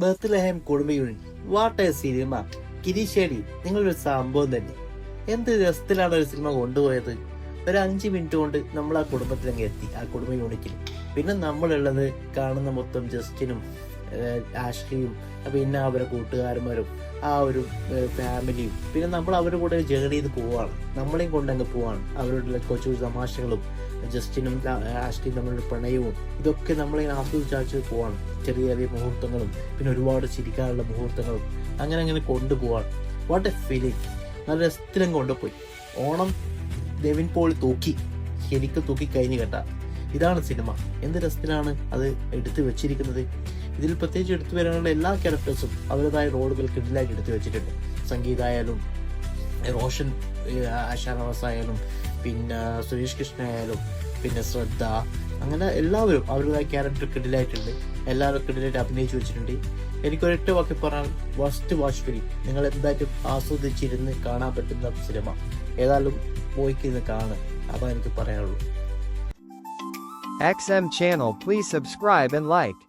Bethlehem കുടുംബ unit. What a cinema. കിരീശേടി, നിങ്ങളൊരു സംഭവം തന്നെ. എന്ത് രസത്തിലാണ് ഒരു സിനിമ കൊണ്ടുപോയത്. ഒരു 5 മിനിറ്റ് കൊണ്ട് നമ്മൾ ആ കുടുംബത്തിലങ്ങ് എത്തി, ആ കുടുംബ യൂണിറ്റിൽ. പിന്നെ നമ്മളുള്ളത് കാണുന്ന മൊത്തം ജസ്റ്റിനും ആഷ്ലിയും പിന്നെ അവരുടെ കൂട്ടുകാരന്മാരും ആ ഒരു ഫാമിലിയും. പിന്നെ നമ്മൾ അവരുടെ കൂടെ ജേർണി ചെയ്ത് പോവാണ്, നമ്മളെയും കൊണ്ടങ്ങ് പോവാണ്. അവരുടെ കൊച്ചു തമാശകളും ജസ്റ്റിനും ആഷ്ലിയും തമ്മിലുള്ള പ്രണയവും ഇതൊക്കെ നമ്മളിങ്ങനെ ആസ്വദിച്ചാച്ച് പോവാണ്. ചെറിയ ചെറിയ മുഹൂർത്തങ്ങളും പിന്നെ ഒരുപാട് ചിരിക്കാനുള്ള മുഹൂർത്തങ്ങളും അങ്ങനെ കൊണ്ടുപോവാണ്. What A feeling. നല്ല രസത്തിലും കൊണ്ടുപോയി. ഓണം നെവിൻ പോളി തൂക്കി, ശരിക്കും തൂക്കി കഴിഞ്ഞ് കേട്ടാ. ഇതാണ് സിനിമ. എന്ത് രസത്തിലാണ് അത് എടുത്തു വെച്ചിരിക്കുന്നത്. ഇതിൽ പ്രത്യേകിച്ച് എടുത്തു വരാനുള്ള എല്ലാ ക്യാരക്ടേഴ്സും അവരുടേതായ റോളുകൾ കിടിലായിട്ട് എടുത്തു വെച്ചിട്ടുണ്ട്. സംഗീതമായാലും റോഷൻ ഷാനവാസ് ആയാലും പിന്നെ സുരേഷ് കൃഷ്ണ ആയാലും പിന്നെ ശ്രദ്ധ, അങ്ങനെ എല്ലാവരും അവരുടേതായ ക്യാരക്ടർ കിടിലായിട്ടുണ്ട്. എല്ലാവരും കിടിലായിട്ട് അഭിനയിച്ചു വെച്ചിട്ടുണ്ട്. എനിക്കൊരൊറ്റ വാക്കി പറഞ്ഞാൽ ഫസ്റ്റ് വാച്ച് ഫിലിം. നിങ്ങൾ എന്തായിട്ടും ആസ്വദിച്ചിരുന്ന് കാണാൻ പറ്റുന്ന സിനിമ. ഏതായാലും പോയിക്കിരുന്ന് കാണുക. അതാണ് എനിക്ക് പറയാനുള്ളൂ. XM channel, please subscribe and like.